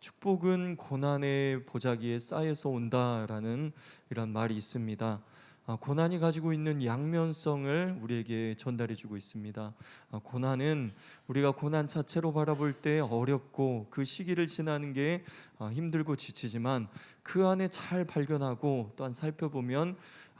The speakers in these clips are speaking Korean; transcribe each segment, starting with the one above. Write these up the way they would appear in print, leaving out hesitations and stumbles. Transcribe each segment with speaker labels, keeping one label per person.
Speaker 1: 축복은 고난의 보자기에 쌓여서 온다라는 이런 말이 있습니다. 고난이 가지고 있는 양면성을 우리에게 전달해 주고 있습니다. 고난은 우리가 고난 자체로 바라볼 때 어렵고 그 시기를 지나는 게 힘들고 지치지만 그 안에 잘 발견하고 또한 살펴보면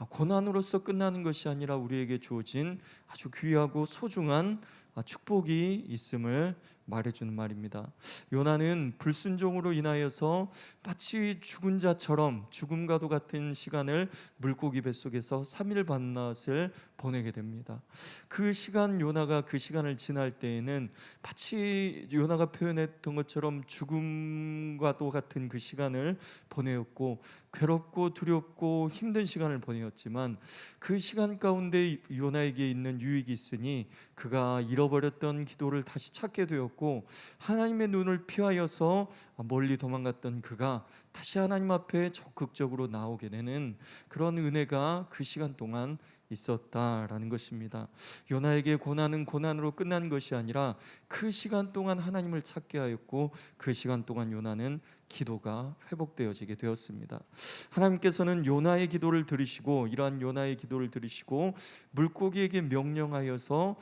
Speaker 1: 고난으로서 끝나는 것이 아니라 우리에게 주어진 아주 귀하고 소중한 축복이 있음을 말해주는 말입니다. 요나는 불순종으로 인하여서 마치 죽은 자처럼 죽음과도 같은 시간을 물고기 뱃속에서 3일 반낮을 보내게 됩니다. 그 시간, 요나가 그 시간을 지날 때에는 마치 요나가 표현했던 것처럼 죽음과도 같은 그 시간을 보내었고, 괴롭고 두렵고 힘든 시간을 보내었지만 그 시간 가운데 요나에게 있는 유익이 있으니 그가 잃어버렸던 기도를 다시 찾게 되었고, 하나님의 눈을 피하여서 멀리 도망갔던 그가 다시 하나님 앞에 적극적으로 나오게 되는 그런 은혜가 그 시간 동안 있었다라는 것입니다. 요나에게 고난은 고난으로 끝난 것이 아니라 그 시간 동안 하나님을 찾게 하였고, 그 시간 동안 요나는 기도가 회복되어지게 되었습니다. 하나님께서는 요나의 기도를 들으시고, 이러한 요나의 기도를 들으시고 물고기에게 명령하여서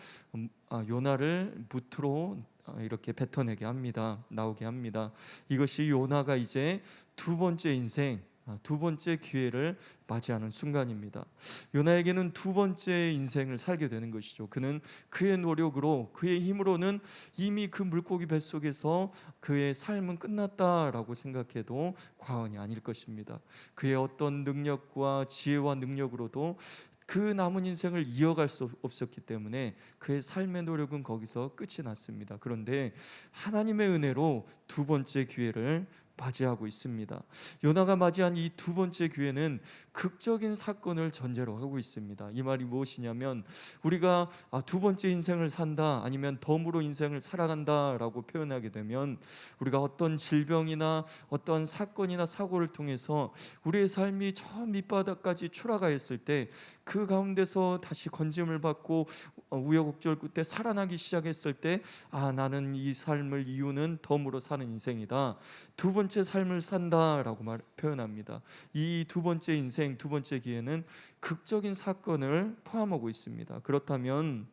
Speaker 1: 요나를 무트로 이렇게 뱉어내게 합니다. 나오게 합니다. 이것이 요나가 이제 두 번째 인생, 두 번째 기회를 맞이하는 순간입니다. 요나에게는 두 번째 인생을 살게 되는 것이죠. 그는 그의 노력으로, 그의 힘으로는 이미 그 물고기 뱃속에서 그의 삶은 끝났다라고 생각해도 과언이 아닐 것입니다. 그의 어떤 능력과 지혜와 능력으로도 그 남은 인생을 이어갈 수 없었기 때문에 그의 삶의 노력은 거기서 끝이 났습니다. 그런데 하나님의 은혜로 두 번째 기회를 맞이하고 있습니다. 요나가 맞이한 이 두 번째 기회는 극적인 사건을 전제로 하고 있습니다. 이 말이 무엇이냐면, 우리가 두 번째 인생을 산다, 아니면 덤으로 인생을 살아간다라고 표현하게 되면, 우리가 어떤 질병이나 어떤 사건이나 사고를 통해서 우리의 삶이 저 밑바닥까지 추락하였을 때 그 가운데서 다시 건짐을 받고 우여곡절 끝에 살아나기 시작했을 때, 나는 이 삶을 이유는 덤으로 사는 인생이다, 두 번째 삶을 산다라고 표현합니다. 이 두 번째 인생, 두 번째 기회는 극적인 사건을 포함하고 있습니다. 그렇다면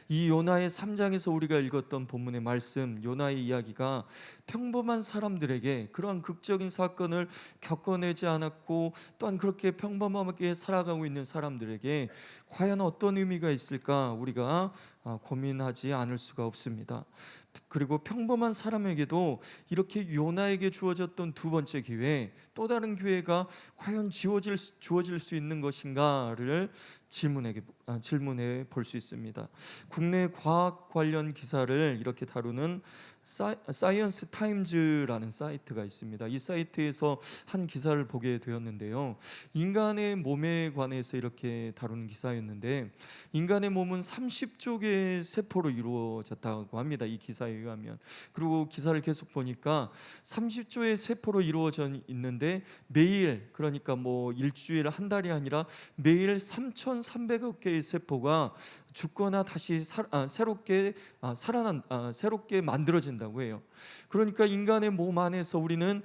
Speaker 1: 이 요나의 3장에서 우리가 읽었던 본문의 말씀, 요나의 이야기가 평범한 사람들에게, 그러한 극적인 사건을 겪어내지 않았고 또한 그렇게 평범하게 살아가고 있는 사람들에게 과연 어떤 의미가 있을까, 우리가 고민하지 않을 수가 없습니다. 그리고 평범한 사람에게도 이렇게 요나에게 주어졌던 두 번째 기회, 또 다른 기회가 과연 주어질 수 있는 것인가를 질문해 볼 수 있습니다. 국내 과학 관련 기사를 이렇게 다루는 사이언스 타임즈라는 사이트가 있습니다. 이 사이트에서 한 기사를 보게 되었는데요, 인간의 몸에 관해서 이렇게 다루는 기사였는데, 인간의 몸은 30조 개의 세포로 이루어졌다고 합니다. 이 기사에 의하면. 그리고 기사를 계속 보니까 30조의 세포로 이루어져 있는데, 매일, 그러니까 뭐 일주일, 한 달이 아니라 매일 3,300억 개의 세포가 죽거나 다시 새롭게 새롭게 만들어진다고 해요. 그러니까 인간의 몸 안에서 우리는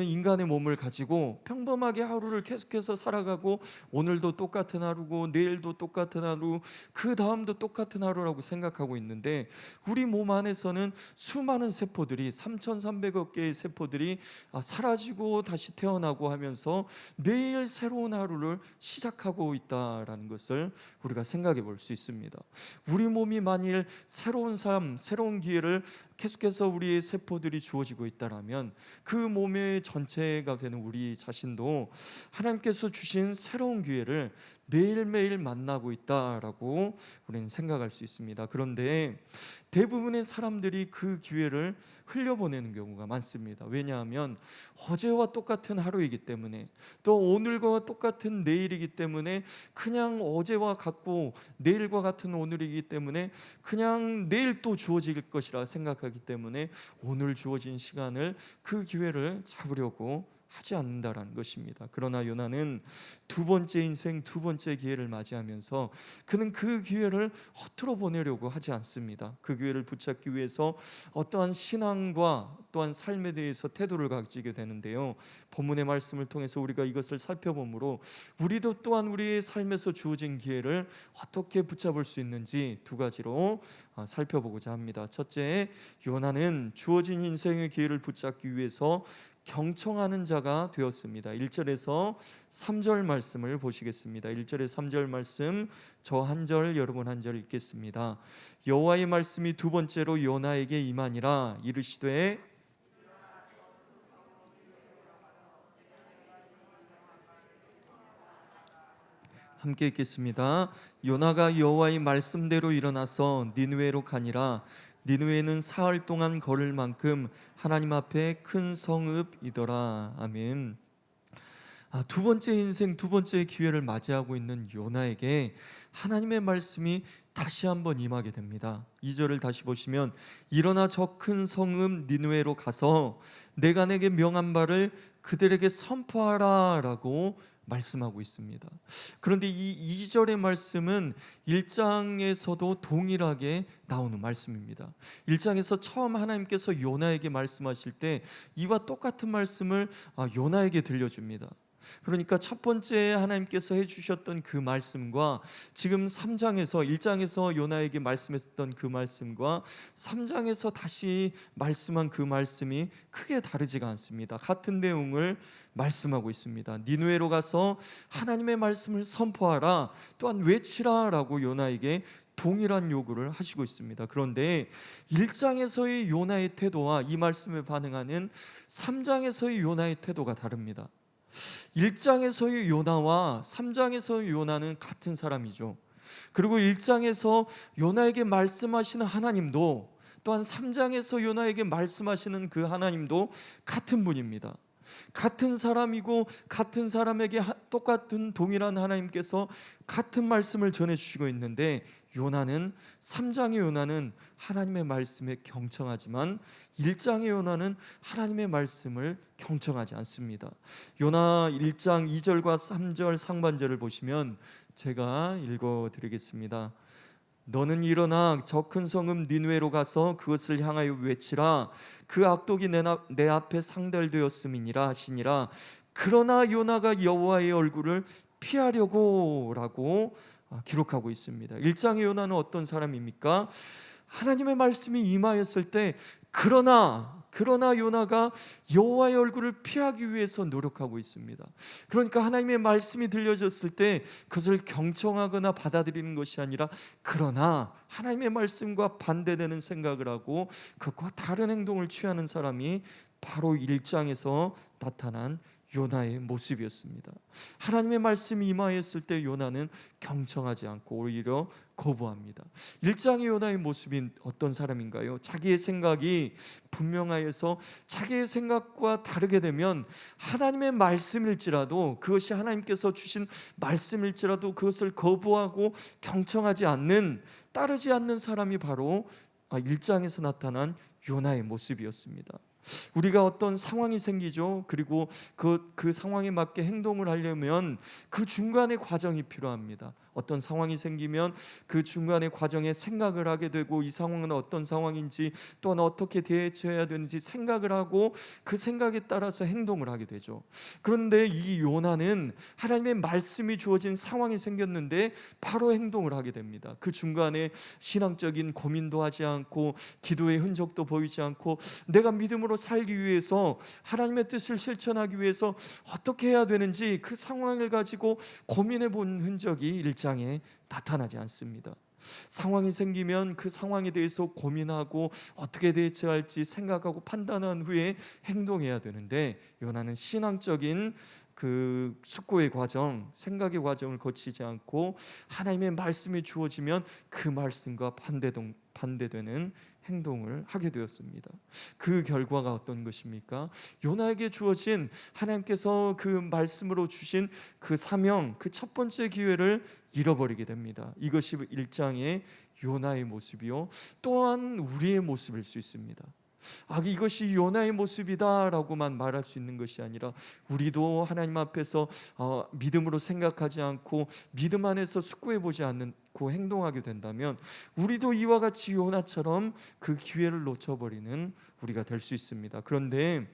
Speaker 1: 인간의 몸을 가지고 평범하게 하루를 계속해서 살아가고, 오늘도 똑같은 하루고 내일도 똑같은 하루, 그 다음도 똑같은 하루라고 생각하고 있는데, 우리 몸 안에서는 수많은 세포들이, 3,300억 개의 세포들이 사라지고 다시 태어나고 하면서 매일 새로운 하루를 시작하고 있다라는 것을 우리가 생각해 볼 수 있습니다. 우리 몸이 만일 새로운 삶, 새로운 기회를 계속해서 우리의 세포들이 주어지고 있다라면, 그 몸의 전체가 되는 우리 자신도 하나님께서 주신 새로운 기회를 매일매일 만나고 있다라고 우리는 생각할 수 있습니다. 그런데 대부분의 사람들이 그 기회를 흘려보내는 경우가 많습니다. 왜냐하면 어제와 똑같은 하루이기 때문에, 또 오늘과 똑같은 내일이기 때문에, 그냥 어제와 같고 내일과 같은 오늘이기 때문에 그냥 내일 또 주어질 것이라 생각하기 때문에 오늘 주어진 시간을, 그 기회를 잡으려고 하지 않는다라는 것입니다. 그러나 요나는 두 번째 인생, 두 번째 기회를 맞이하면서 그는 그 기회를 허투루 보내려고 하지 않습니다. 그 기회를 붙잡기 위해서 어떠한 신앙과 또한 삶에 대해서 태도를 가지게 되는데요. 본문의 말씀을 통해서 우리가 이것을 살펴보므로 우리도 또한 우리의 삶에서 주어진 기회를 어떻게 붙잡을 수 있는지 두 가지로 살펴보고자 합니다. 첫째, 요나는 주어진 인생의 기회를 붙잡기 위해서 경청하는 자가 되었습니다. 1절에서 3절 말씀을 보시겠습니다. 1절에 3절 말씀, 저 한 절, 여러분 한 절 읽겠습니다. 여호와의 말씀이 두 번째로 요나에게 임하니라. 이르시되, 함께 읽겠습니다. 요나가 여호와의 말씀대로 일어나서 니느웨로 가니라. 니느웨는 사흘 동안 걸을 만큼 하나님 앞에 큰 성읍이더라. 아멘. 두 번째 인생, 두 번째 기회를 맞이하고 있는 요나에게 하나님의 말씀이 다시 한번 임하게 됩니다. 2절을 다시 보시면, 일어나 저 큰 성읍 니느웨로 가서 내가 내게 명한 바를 그들에게 선포하라 라고 말씀하고 있습니다. 그런데 이 2절의 말씀은 1장에서도 동일하게 나오는 말씀입니다. 1장에서 처음 하나님께서 요나에게 말씀하실 때 이와 똑같은 말씀을 요나에게 들려줍니다. 그러니까 첫 번째 하나님께서 해주셨던 그 말씀과 지금 3장에서 1장에서 요나에게 말씀했던 그 말씀과 3장에서 다시 말씀한 그 말씀이 크게 다르지가 않습니다. 같은 내용을 말씀하고 있습니다. 니느웨로 가서 하나님의 말씀을 선포하라, 또한 외치라 라고 요나에게 동일한 요구를 하시고 있습니다. 그런데 1장에서의 요나의 태도와 이 말씀에 반응하는 3장에서의 요나의 태도가 다릅니다. 1장에서의 요나와 3장에서의 요나는 같은 사람이죠. 그리고 1장에서 요나에게 말씀하시는 하나님도, 또한 3장에서 요나에게 말씀하시는 그 하나님도 같은 분입니다. 같은 사람이고 같은 사람에게 똑같은 동일한 하나님께서 같은 말씀을 전해주시고 있는데, 3장의 요나는 하나님의 말씀에 경청하지만 1장의 요나는 하나님의 말씀을 경청하지 않습니다. 요나 1장 2절과 3절 상반절을 보시면 제가 읽어드리겠습니다. 너는 일어나 저 큰 성읍 니느웨로 가서 그것을 향하여 외치라. 그 악독이 내 앞에 상달되었음이니라 하시니라. 그러나 요나가 여호와의 얼굴을 피하려고 라고 기록하고 있습니다. 1장의 요나는 어떤 사람입니까? 하나님의 말씀이 임하였을 때 그러나 요나가 여호와의 얼굴을 피하기 위해서 노력하고 있습니다. 그러니까 하나님의 말씀이 들려졌을 때 그것을 경청하거나 받아들이는 것이 아니라 그러나 하나님의 말씀과 반대되는 생각을 하고 그것과 다른 행동을 취하는 사람이 바로 1장에서 나타난 요나의 모습이었습니다. 하나님의 말씀이 임하였을 때 요나는 경청하지 않고 오히려 거부합니다. 1장의 요나의 모습이 어떤 사람인가요? 자기의 생각이 분명하여서 자기의 생각과 다르게 되면 하나님의 말씀일지라도, 그것이 하나님께서 주신 말씀일지라도 그것을 거부하고 경청하지 않는, 따르지 않는 사람이 바로 1장에서 나타난 요나의 모습이었습니다. 우리가 어떤 상황이 생기죠. 그리고 그 상황에 맞게 행동을 하려면 그 중간의 과정이 필요합니다. 어떤 상황이 생기면 그 중간의 과정에 생각을 하게 되고, 이 상황은 어떤 상황인지, 또한 어떻게 대처해야 되는지 생각을 하고 그 생각에 따라서 행동을 하게 되죠. 그런데 이 요나는 하나님의 말씀이 주어진 상황이 생겼는데 바로 행동을 하게 됩니다. 그 중간에 신앙적인 고민도 하지 않고 기도의 흔적도 보이지 않고 내가 믿음으로 살기 위해서, 하나님의 뜻을 실천하기 위해서 어떻게 해야 되는지 그 상황을 가지고 고민해 본 흔적이 1장에 나타나지 않습니다. 상황이 생기면 그 상황에 대해서 고민하고 어떻게 대처할지 생각하고 판단한 후에 행동해야 되는데, 요나는 신앙적인 그 숙고의 과정, 생각의 과정을 거치지 않고 하나님의 말씀이 주어지면 그 말씀과 반대되는 행동을 하게 되었습니다. 그 결과가 어떤 것입니까? 요나에게 주어진, 하나님께서 그 말씀으로 주신 그 사명, 그 첫 번째 기회를 잃어버리게 됩니다. 이것이 1장의 요나의 모습이요, 또한 우리의 모습일 수 있습니다. 이것이 요나의 모습이다라고만 말할 수 있는 것이 아니라 우리도 하나님 앞에서 믿음으로 생각하지 않고 믿음 안에서 숙고해 보지 않고 행동하게 된다면 우리도 이와 같이 요나처럼 그 기회를 놓쳐버리는 우리가 될 수 있습니다. 그런데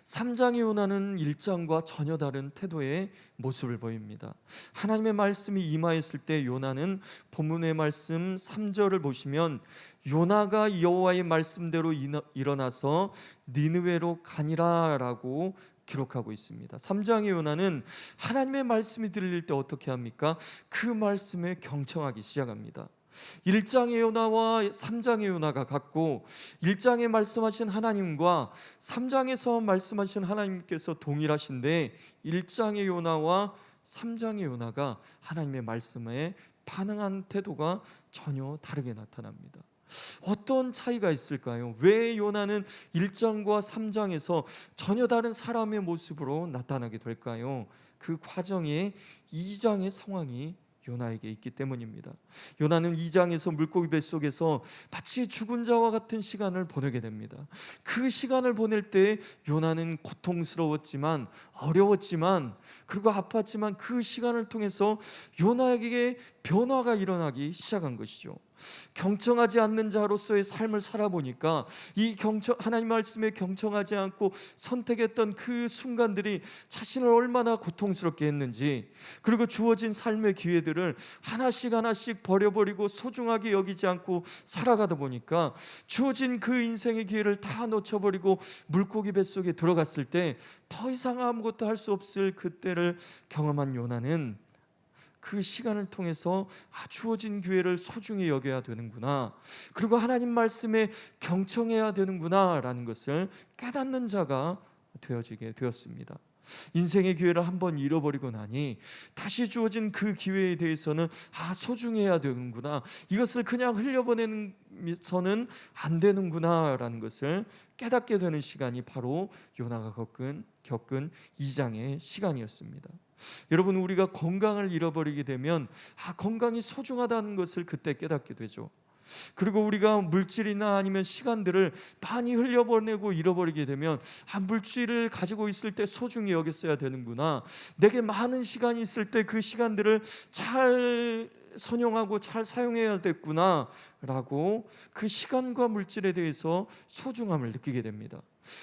Speaker 1: 3장의 요나는 1장과 전혀 다른 태도의 모습을 보입니다. 하나님의 말씀이 임하였을 때 요나는 본문의 말씀 3절을 보시면 요나가 여호와의 말씀대로 일어나서 니느웨로 가니라 라고 기록하고 있습니다. 3장의 요나는 하나님의 말씀이 들릴 때 어떻게 합니까? 그 말씀에 경청하기 시작합니다. 1장의 요나와 3장의 요나가 같고 1장에 말씀하신 하나님과 3장에서 말씀하신 하나님께서 동일하신데 1장의 요나와 3장의 요나가 하나님의 말씀에 반응한 태도가 전혀 다르게 나타납니다. 어떤 차이가 있을까요? 왜 요나는 1장과 3장에서 전혀 다른 사람의 모습으로 나타나게 될까요? 그 과정에 2장의 상황이 요나에게 있기 때문입니다. 요나는 2장에서 물고기 뱃속에서 마치 죽은 자와 같은 시간을 보내게 됩니다. 그 시간을 보낼 때 요나는 고통스러웠지만 어려웠지만 그리고 아팠지만 그 시간을 통해서 요나에게 변화가 일어나기 시작한 것이죠. 경청하지 않는 자로서의 삶을 살아보니까 하나님 말씀에 경청하지 않고 선택했던 그 순간들이 자신을 얼마나 고통스럽게 했는지, 그리고 주어진 삶의 기회들을 하나씩 하나씩 버려버리고 소중하게 여기지 않고 살아가다 보니까 주어진 그 인생의 기회를 다 놓쳐버리고 물고기 뱃속에 들어갔을 때 더 이상 아무것도 할 수 없을 그때를 경험한 요나는 그 시간을 통해서 주어진 기회를 소중히 여겨야 되는구나, 그리고 하나님 말씀에 경청해야 되는구나 라는 것을 깨닫는 자가 되어지게 되었습니다. 인생의 기회를 한번 잃어버리고 나니 다시 주어진 그 기회에 대해서는 소중해야 되는구나, 이것을 그냥 흘려보내서는 안 되는구나 라는 것을 깨닫게 되는 시간이 바로 요나가 겪은 2장의 시간이었습니다. 여러분, 우리가 건강을 잃어버리게 되면 건강이 소중하다는 것을 그때 깨닫게 되죠. 그리고 우리가 물질이나 아니면 시간들을 많이 흘려보내고 잃어버리게 되면 물질을 가지고 있을 때 소중히 여겼어야 되는구나, 내게 많은 시간이 있을 때 그 시간들을 잘 선용하고 잘 사용해야 됐구나 라고 그 시간과 물질에 대해서 소중함을 느끼게 됩니다.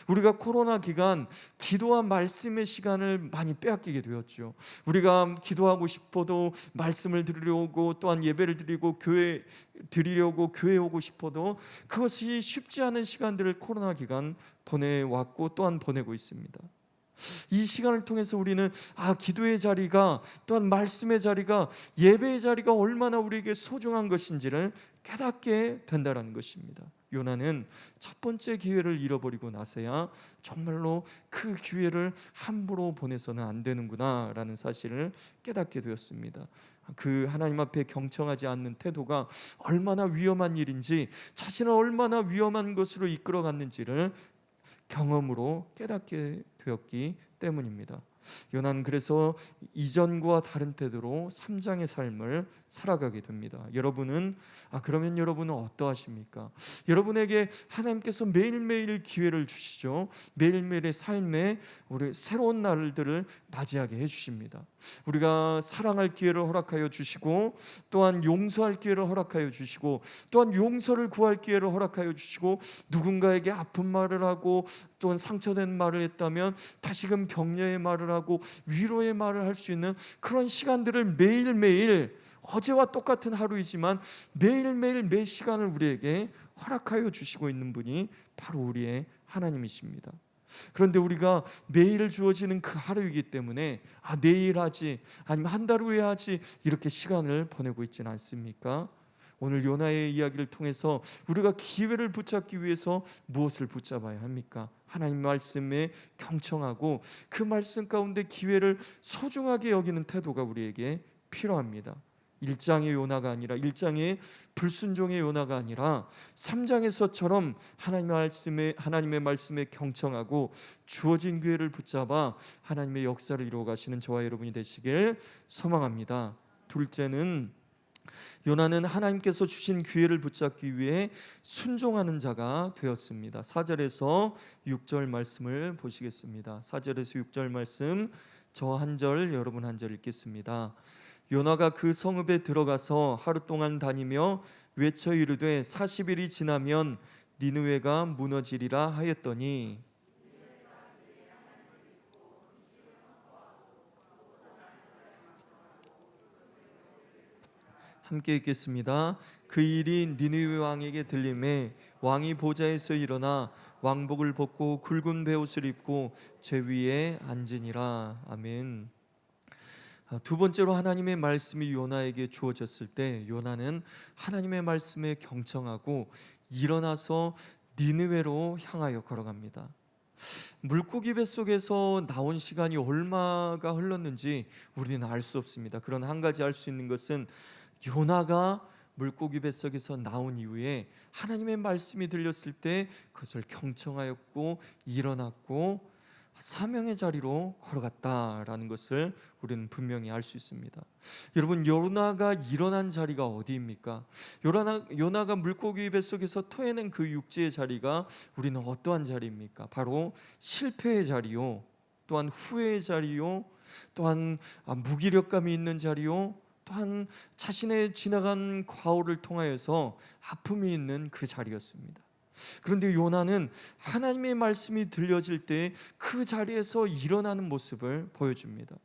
Speaker 1: 우리가 코로나 기간 기도와 말씀의 시간을 많이 빼앗기게 되었죠. 우리가 기도하고 싶어도 말씀을 들으려고, 또한 예배를 드리고 드리려고 교회 오고 싶어도 그것이 쉽지 않은 시간들을 코로나 기간 보내왔고 또한 보내고 있습니다. 이 시간을 통해서 우리는 기도의 자리가, 또한 말씀의 자리가, 예배의 자리가 얼마나 우리에게 소중한 것인지를 깨닫게 된다는 것입니다. 요나는 첫 번째 기회를 잃어버리고 나서야 정말로 그 기회를 함부로 보내서는 안 되는구나 라는 사실을 깨닫게 되었습니다. 그 하나님 앞에 경청하지 않는 태도가 얼마나 위험한 일인지, 자신을 얼마나 위험한 것으로 이끌어갔는지를 경험으로 깨닫게 되었기 때문입니다. 요나는 그래서 이전과 다른 태도로 3장의 삶을 살아가게 됩니다. 그러면 여러분은 어떠하십니까? 여러분에게 하나님께서 매일매일 기회를 주시죠. 매일매일의 삶에 우리 새로운 날들을 맞이하게 해주십니다. 우리가 사랑할 기회를 허락하여 주시고, 또한 용서할 기회를 허락하여 주시고, 또한 용서를 구할 기회를 허락하여 주시고, 누군가에게 아픈 말을 하고 또한 상처된 말을 했다면 다시금 격려의 말을 하고 위로의 말을 할 수 있는 그런 시간들을 매일매일, 어제와 똑같은 하루이지만 매일매일 매 시간을 우리에게 허락하여 주시고 있는 분이 바로 우리의 하나님이십니다. 그런데 우리가 매일 주어지는 그 하루이기 때문에 내일 하지, 아니면 한 달 후에 하지, 이렇게 시간을 보내고 있지는 않습니까? 오늘 요나의 이야기를 통해서 우리가 기회를 붙잡기 위해서 무엇을 붙잡아야 합니까? 하나님 말씀에 경청하고 그 말씀 가운데 기회를 소중하게 여기는 태도가 우리에게 필요합니다. 1장의 요나가 아니라, 1장의 불순종의 요나가 아니라 3장에서처럼 하나님의 말씀에 경청하고 주어진 기회를 붙잡아 하나님의 역사를 이루어 가시는 저와 여러분이 되시길 소망합니다. 둘째는, 요나는 하나님께서 주신 기회를 붙잡기 위해 순종하는 자가 되었습니다. 4절에서 6절 말씀을 보시겠습니다. 4절에서 6절 말씀, 저 한 절, 여러분 한 절 읽겠습니다. 요나가 그 성읍에 들어가서 하루 동안 다니며 외쳐 이르되 40일이 지나면 니느웨가 무너지리라 하였더니. 함께 읽겠습니다. 그 일이 니느웨 왕에게 들림에 왕이 보좌에서 일어나 왕복을 벗고 굵은 베옷을 입고 제 위에 앉으니라. 아멘. 두 번째로 하나님의 말씀이 요나에게 주어졌을 때 요나는 하나님의 말씀에 경청하고 일어나서 니느웨로 향하여 걸어갑니다. 물고기 뱃속에서 나온 시간이 얼마가 흘렀는지 우리는 알 수 없습니다. 그러나 한 가지 알 수 있는 것은 요나가 물고기 뱃속에서 나온 이후에 하나님의 말씀이 들렸을 때 그것을 경청하였고 일어났고 사명의 자리로 걸어갔다라는 것을 우리는 분명히 알 수 있습니다. 여러분, 요나가 일어난 자리가 어디입니까? 요나가 물고기 뱃속에서 토해낸 그 육지의 자리가 우리는 어떠한 자리입니까? 바로 실패의 자리요, 또한 후회의 자리요, 또한 무기력감이 있는 자리요, 또한 자신의 지나간 과오를 통하여서 아픔이 있는 그 자리였습니다. 그런데 요나는 하나님의 말씀이 들려질 때 그 자리에서 일어나는 모습을 보여줍니다.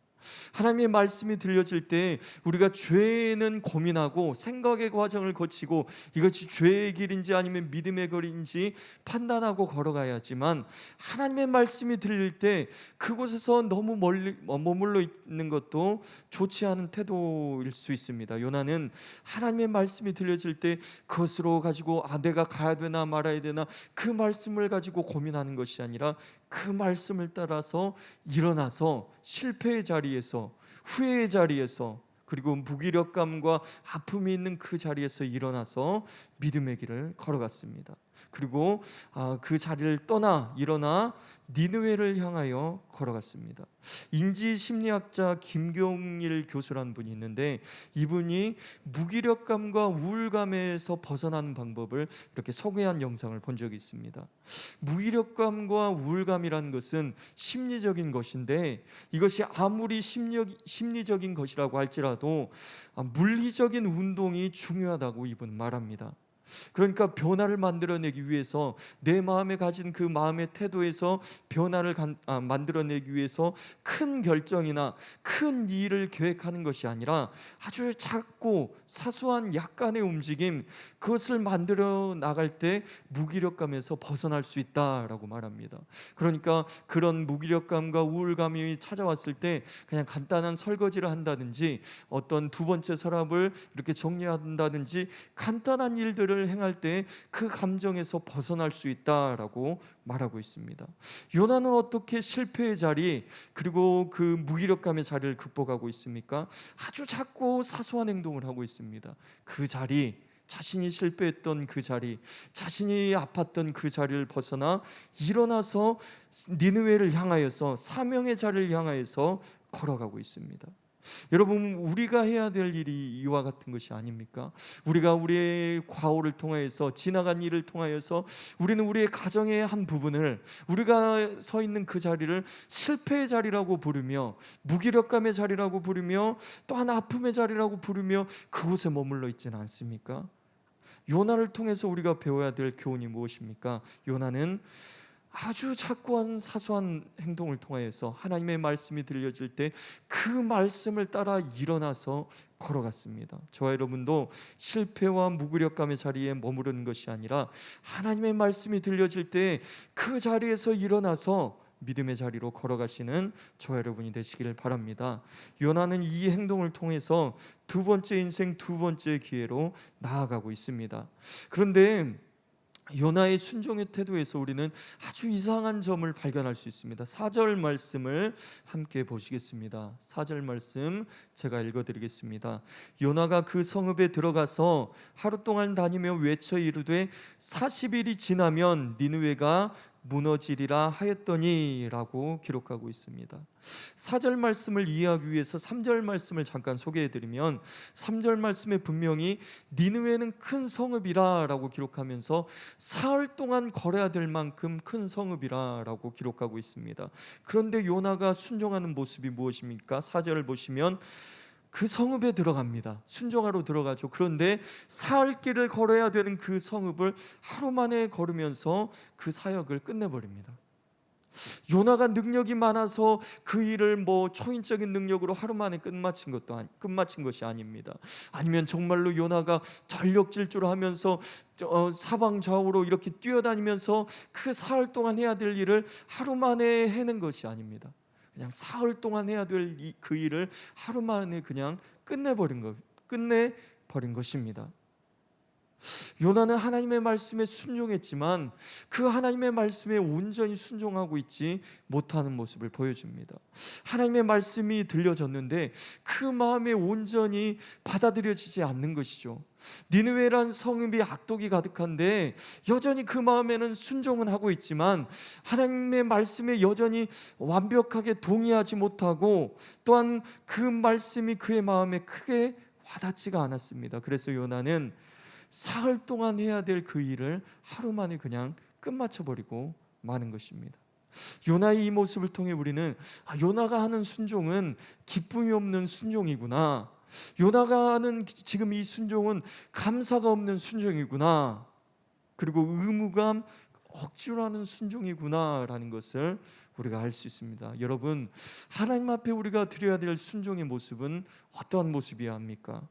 Speaker 1: 하나님의 말씀이 들려질 때 우리가 죄는 고민하고 생각의 과정을 거치고 이것이 죄의 길인지 아니면 믿음의 길인지 판단하고 걸어가야 하지만 하나님의 말씀이 들릴 때 그곳에서 너무 멀리 머물러 있는 것도 좋지 않은 태도일 수 있습니다. 요나는 하나님의 말씀이 들려질 때 그것으로 가지고 내가 가야 되나 말아야 되나 그 말씀을 가지고 고민하는 것이 아니라 그 말씀을 따라서 일어나서 실패의 자리에서, 후회의 자리에서, 그리고 무기력감과 아픔이 있는 그 자리에서 일어나서 믿음의 길을 걸어갔습니다. 그리고 그 자리를 떠나 일어나 니느웨를 향하여 걸어갔습니다. 인지심리학자 김경일 교수라는 분이 있는데 이분이 무기력감과 우울감에서 벗어나는 방법을 이렇게 소개한 영상을 본 적이 있습니다. 무기력감과 우울감이라는 것은 심리적인 것인데 이것이 아무리 심리적인 것이라고 할지라도 물리적인 운동이 중요하다고 이분은 말합니다. 그러니까 변화를 만들어내기 위해서 내 마음에 가진 그 마음의 태도에서 변화를 만들어내기 위해서 큰 결정이나 큰 일을 계획하는 것이 아니라 아주 작고 사소한 약간의 움직임, 그것을 만들어 나갈 때 무기력감에서 벗어날 수 있다라고 말합니다. 그러니까 그런 무기력감과 우울감이 찾아왔을 때 그냥 간단한 설거지를 한다든지 어떤 두 번째 서랍을 이렇게 정리한다든지 간단한 일들을 행할 때 그 감정에서 벗어날 수 있다라고 말하고 있습니다. 요나는 어떻게 실패의 자리 그리고 그 무기력감의 자리를 극복하고 있습니까? 아주 작고 사소한 행동을 하고 있습니다. 그 자리, 자신이 실패했던 그 자리, 자신이 아팠던 그 자리를 벗어나 일어나서 니느웨를 향하여서 사명의 자리를 향하여서 걸어가고 있습니다. 여러분, 우리가 해야 될 일이 이와 같은 것이 아닙니까? 우리가 우리의 과오를 통하여서 지나간 일을 통하여서 우리는 우리의 가정의 한 부분을 우리가 서 있는 그 자리를 실패의 자리라고 부르며 무기력감의 자리라고 부르며 또한 아픔의 자리라고 부르며 그곳에 머물러 있지는 않습니까? 요나를 통해서 우리가 배워야 될 교훈이 무엇입니까? 요나는 아주 작고한 사소한 행동을 통하여서 하나님의 말씀이 들려질 때 그 말씀을 따라 일어나서 걸어갔습니다. 저와 여러분도 실패와 무기력감의 자리에 머무르는 것이 아니라 하나님의 말씀이 들려질 때 그 자리에서 일어나서 믿음의 자리로 걸어가시는 저와 여러분이 되시기를 바랍니다. 요나는 이 행동을 통해서 두 번째 인생 두 번째 기회로 나아가고 있습니다. 그런데 요나의 순종의 태도에서 우리는 아주 이상한 점을 발견할 수 있습니다. 4절 말씀을 함께 보시겠습니다. 4절 말씀 제가 읽어드리겠습니다. 요나가 그 성읍에 들어가서 하루 동안 다니며 외쳐 이르되 40일이 지나면 니느웨가 무너지리라 하였더니 라고 기록하고 있습니다. 4절 말씀을 이해하기 위해서 3절 말씀을 잠깐 소개해드리면 3절 말씀에 분명히 니느웨는 큰 성읍이라 라고 기록하면서 사흘 동안 걸어야 될 만큼 큰 성읍이라 라고 기록하고 있습니다. 그런데 요나가 순종하는 모습이 무엇입니까? 4절을 보시면 그 성읍에 들어갑니다. 순종하러 들어가죠. 그런데 사흘 길을 걸어야 되는 그 성읍을 하루 만에 걸으면서 그 사역을 끝내버립니다. 요나가 능력이 많아서 그 일을 초인적인 능력으로 하루 만에 끝마친 것이 아닙니다. 아니면 정말로 요나가 전력 질주를 하면서 사방 좌우로 이렇게 뛰어다니면서 그 사흘 동안 해야 될 일을 하루 만에 해낸 것이 아닙니다. 그냥 사흘 동안 해야 될 그 일을 하루 만에 그냥 끝내버린 것입니다. 요나는 하나님의 말씀에 순종했지만 그 하나님의 말씀에 온전히 순종하고 있지 못하는 모습을 보여줍니다. 하나님의 말씀이 들려졌는데 그 마음에 온전히 받아들여지지 않는 것이죠. 니느웨란 성읍이 악독이 가득한데 여전히 그 마음에는 순종은 하고 있지만 하나님의 말씀에 여전히 완벽하게 동의하지 못하고 또한 그 말씀이 그의 마음에 크게 와닿지가 않았습니다. 그래서 요나는 사흘 동안 해야 될 그 일을 하루 만에 그냥 끝마쳐버리고 마는 것입니다. 요나의 이 모습을 통해 우리는 요나가 하는 순종은 기쁨이 없는 순종이구나, 요나가 하는 지금 이 순종은 감사가 없는 순종이구나, 그리고 의무감, 억지로 하는 순종이구나 라는 것을 우리가 알 수 있습니다. 여러분, 하나님 앞에 우리가 드려야 될 순종의 모습은 어떠한 모습이어야 합니까?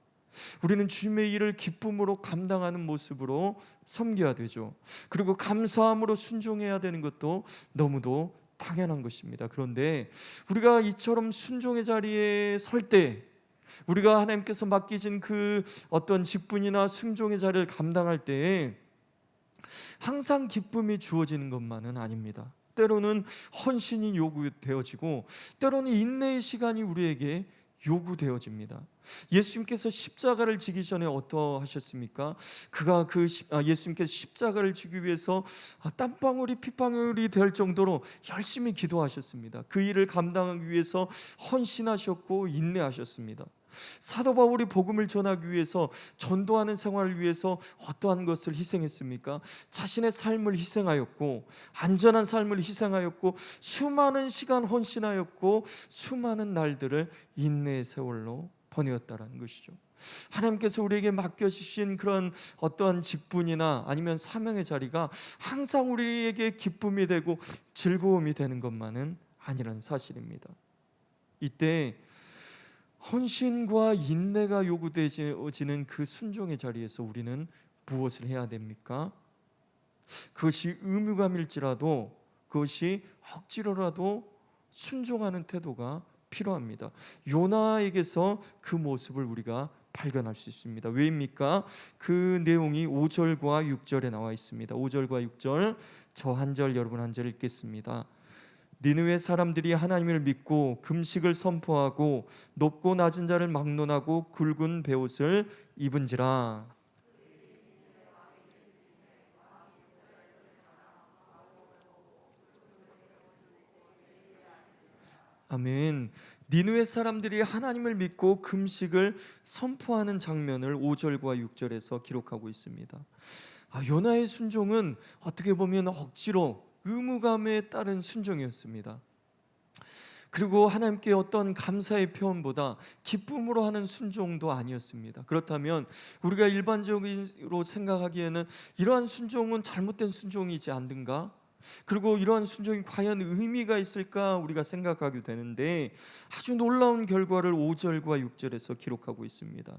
Speaker 1: 우리는 주님의 일을 기쁨으로 감당하는 모습으로 섬겨야 되죠. 그리고 감사함으로 순종해야 되는 것도 너무도 당연한 것입니다. 그런데 우리가 이처럼 순종의 자리에 설 때, 우리가 하나님께서 맡기신 그 어떤 직분이나 순종의 자리를 감당할 때 항상 기쁨이 주어지는 것만은 아닙니다. 때로는 헌신이 요구되어지고 때로는 인내의 시간이 우리에게 요구되어집니다. 예수님께서 십자가를 지기 전에 어떠하셨습니까? 예수님께서 십자가를 지기 위해서 땀방울이 핏방울이 될 정도로 열심히 기도하셨습니다. 그 일을 감당하기 위해서 헌신하셨고 인내하셨습니다. 사도 바울이 복음을 전하기 위해서, 전도하는 생활을 위해서 어떠한 것을 희생했습니까? 자신의 삶을 희생하였고, 안전한 삶을 희생하였고, 수많은 시간 헌신하였고, 수많은 날들을 인내의 세월로 보내었다라는 것이죠. 하나님께서 우리에게 맡겨주신 그런 어떠한 직분이나 아니면 사명의 자리가 항상 우리에게 기쁨이 되고 즐거움이 되는 것만은 아니라는 사실입니다. 이때 헌신과 인내가 요구되어지는 그 순종의 자리에서 우리는 무엇을 해야 됩니까? 그것이 의무감일지라도, 그것이 억지로라도 순종하는 태도가 필요합니다. 요나에게서 그 모습을 우리가 발견할 수 있습니다. 왜입니까? 그 내용이 5절과 6절에 나와 있습니다. 5절과 6절, 저 한 절, 여러분 한 절 읽겠습니다. 니느웨 사람들이 하나님을 믿고 금식을 선포하고 높고 낮은 자를 막론하고 굵은 베옷을 입은지라. 아멘. 니느웨 사람들이 하나님을 믿고 금식을 선포하는 장면을 5절과 6절에서 기록하고 있습니다. 요나의 순종은 어떻게 보면 억지로 의무감에 따른 순종이었습니다. 그리고 하나님께 어떤 감사의 표현보다 기쁨으로 하는 순종도 아니었습니다. 그렇다면 우리가 일반적으로 생각하기에는 이러한 순종은 잘못된 순종이지 않는가? 그리고 이러한 순종이 과연 의미가 있을까 우리가 생각하게 되는데, 아주 놀라운 결과를 5절과 6절에서 기록하고 있습니다.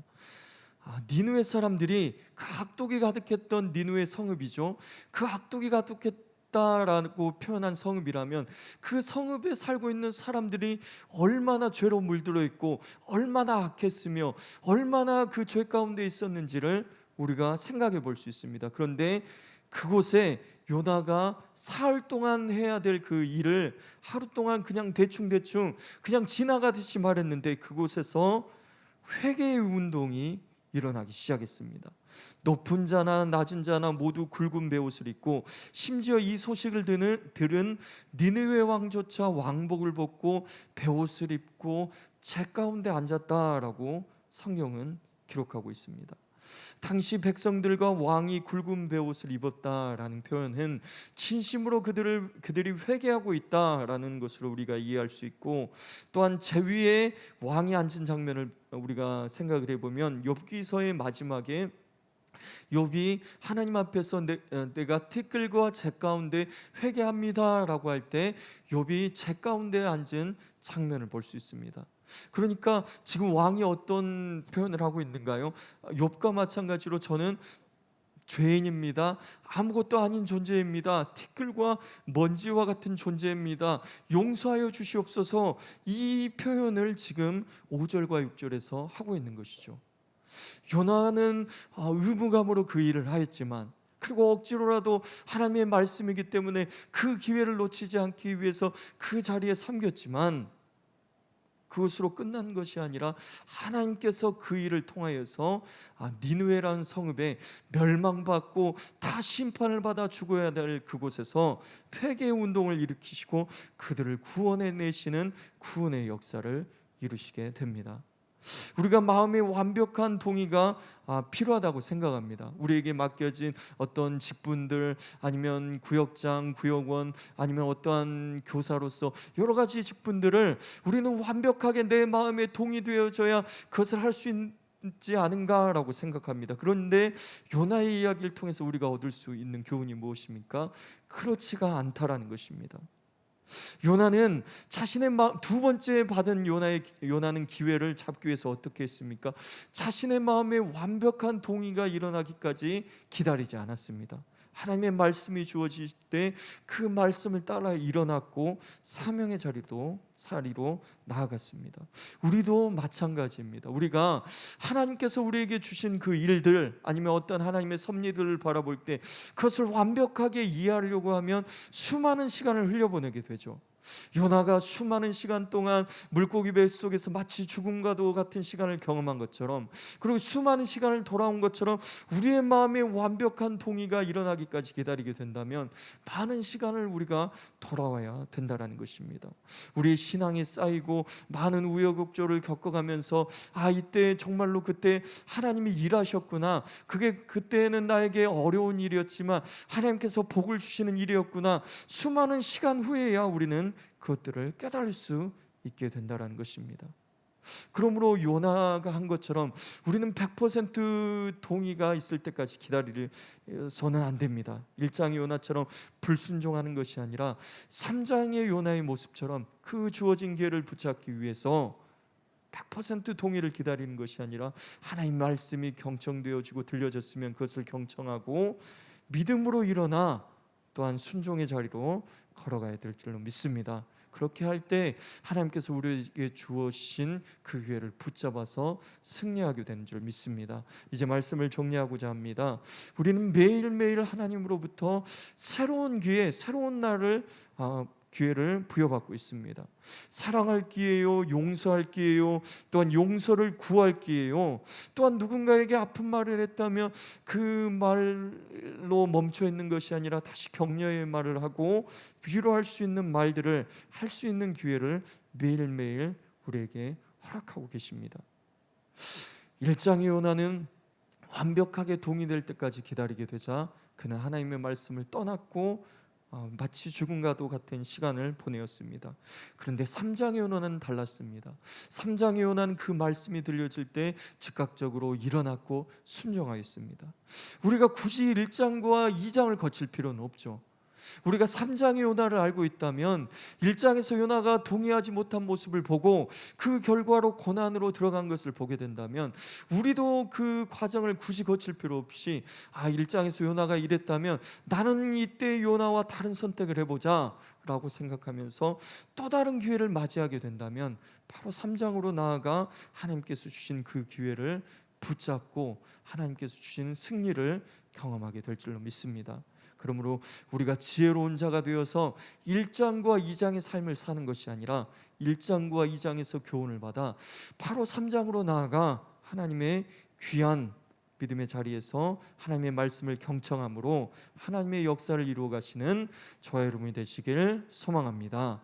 Speaker 1: 니느웨 사람들이 그 악독이 가득했던 니느웨 성읍이죠. 그 악독이 가득했다라고 표현한 성읍이라면 그 성읍에 살고 있는 사람들이 얼마나 죄로 물들어 있고 얼마나 악했으며 얼마나 그 죄 가운데 있었는지를 우리가 생각해 볼 수 있습니다. 그런데 그곳에 요나가 사흘 동안 해야 될 그 일을 하루 동안 그냥 대충 그냥 지나가듯이 말했는데, 그곳에서 회개의 운동이 일어나기 시작했습니다. 높은 자나 낮은 자나 모두 굵은 베옷을 입고, 심지어 이 소식을 들은 니느웨 왕조차 왕복을 벗고 베옷을 입고 재 가운데 앉았다라고 성경은 기록하고 있습니다. 당시 백성들과 왕이 굵은 베옷을 입었다라는 표현은 진심으로 그들이 회개하고 있다라는 것으로 우리가 이해할 수 있고, 또한 제위에 왕이 앉은 장면을 우리가 생각을 해보면 욥기서의 마지막에 욥이 하나님 앞에서 내가 티끌과 재 가운데 회개합니다라고 할 때 욥이 재 가운데 앉은 장면을 볼 수 있습니다. 그러니까 지금 왕이 어떤 표현을 하고 있는가요? 욥과 마찬가지로 저는 죄인입니다. 아무것도 아닌 존재입니다. 티끌과 먼지와 같은 존재입니다. 용서하여 주시옵소서. 이 표현을 지금 5절과 6절에서 하고 있는 것이죠. 요나는 의무감으로 그 일을 하였지만, 그리고 억지로라도 하나님의 말씀이기 때문에 그 기회를 놓치지 않기 위해서 그 자리에 섬겼지만, 그것으로 끝난 것이 아니라 하나님께서 그 일을 통하여서 니느웨라는 성읍에 멸망받고 다 심판을 받아 죽어야 될 그곳에서 회개 운동을 일으키시고 그들을 구원해 내시는 구원의 역사를 이루시게 됩니다. 우리가 마음의 완벽한 동의가 필요하다고 생각합니다. 우리에게 맡겨진 어떤 직분들, 아니면 구역장, 구역원, 아니면 어떠한 교사로서 여러 가지 직분들을 우리는 완벽하게 내 마음에 동의되어져야 그것을 할 수 있지 않은가라고 생각합니다. 그런데 요나의 이야기를 통해서 우리가 얻을 수 있는 교훈이 무엇입니까? 그렇지가 않다라는 것입니다. 요나는 자신의 두 번째 받은 요나는 기회를 잡기 위해서 어떻게 했습니까? 자신의 마음에 완벽한 동의가 일어나기까지 기다리지 않았습니다. 하나님의 말씀이 주어질 때 그 말씀을 따라 일어났고 사명의 자리로 나아갔습니다. 우리도 마찬가지입니다. 우리가 하나님께서 우리에게 주신 그 일들, 아니면 어떤 하나님의 섭리들을 바라볼 때 그것을 완벽하게 이해하려고 하면 수많은 시간을 흘려보내게 되죠. 요나가 수많은 시간 동안 물고기 뱃속에서 마치 죽음과도 같은 시간을 경험한 것처럼, 그리고 수많은 시간을 돌아온 것처럼 우리의 마음에 완벽한 동의가 일어나기까지 기다리게 된다면 많은 시간을 우리가 돌아와야 된다는 것입니다. 우리의 신앙이 쌓이고 많은 우여곡절을 겪어가면서 이때 정말로 그때 하나님이 일하셨구나, 그게 그때는 나에게 어려운 일이었지만 하나님께서 복을 주시는 일이었구나, 수많은 시간 후에야 우리는 그것들을 깨달을 수 있게 된다는 것입니다. 그러므로 요나가 한 것처럼 우리는 100% 동의가 있을 때까지 기다리서는 안 됩니다. 1장의 요나처럼 불순종하는 것이 아니라 3장의 요나의 모습처럼 그 주어진 기회를 붙잡기 위해서 100% 동의를 기다리는 것이 아니라 하나님 말씀이 경청되어지고 들려졌으면 그것을 경청하고 믿음으로 일어나 또한 순종의 자리로 걸어가야 될 줄로 믿습니다. 그렇게 할 때 하나님께서 우리에게 주어진 그 기회를 붙잡아서 승리하게 되는 줄 믿습니다. 이제 말씀을 정리하고자 합니다. 우리는 매일매일 하나님으로부터 새로운 기회, 새로운 날을 기회를 부여받고 있습니다. 사랑할 기회요, 용서할 기회요, 또한 용서를 구할 기회요, 또한 누군가에게 아픈 말을 했다면 그 말로 멈춰 있는 것이 아니라 다시 격려의 말을 하고 위로할 수 있는 말들을 할 수 있는 기회를 매일매일 우리에게 허락하고 계십니다. 1장의 요나는 완벽하게 동의될 때까지 기다리게 되자 그는 하나님의 말씀을 떠났고 마치 죽음과도 같은 시간을 보내었습니다. 그런데 3장의 요나는 달랐습니다. 3장의 요나는 그 말씀이 들려질 때 즉각적으로 일어났고 순종하였습니다. 우리가 굳이 1장과 2장을 거칠 필요는 없죠. 우리가 3장의 요나를 알고 있다면 1장에서 요나가 동의하지 못한 모습을 보고 그 결과로 고난으로 들어간 것을 보게 된다면 우리도 그 과정을 굳이 거칠 필요 없이 1장에서 요나가 이랬다면 나는 이때 요나와 다른 선택을 해보자 라고 생각하면서 또 다른 기회를 맞이하게 된다면 바로 3장으로 나아가 하나님께서 주신 그 기회를 붙잡고 하나님께서 주신 승리를 경험하게 될 줄로 믿습니다. 그러므로 우리가 지혜로운 자가 되어서 1장과 2장의 삶을 사는 것이 아니라 1장과 2장에서 교훈을 받아 바로 3장으로 나아가 하나님의 귀한 믿음의 자리에서 하나님의 말씀을 경청함으로 하나님의 역사를 이루어 가시는 저와 여러분이 되시길 소망합니다.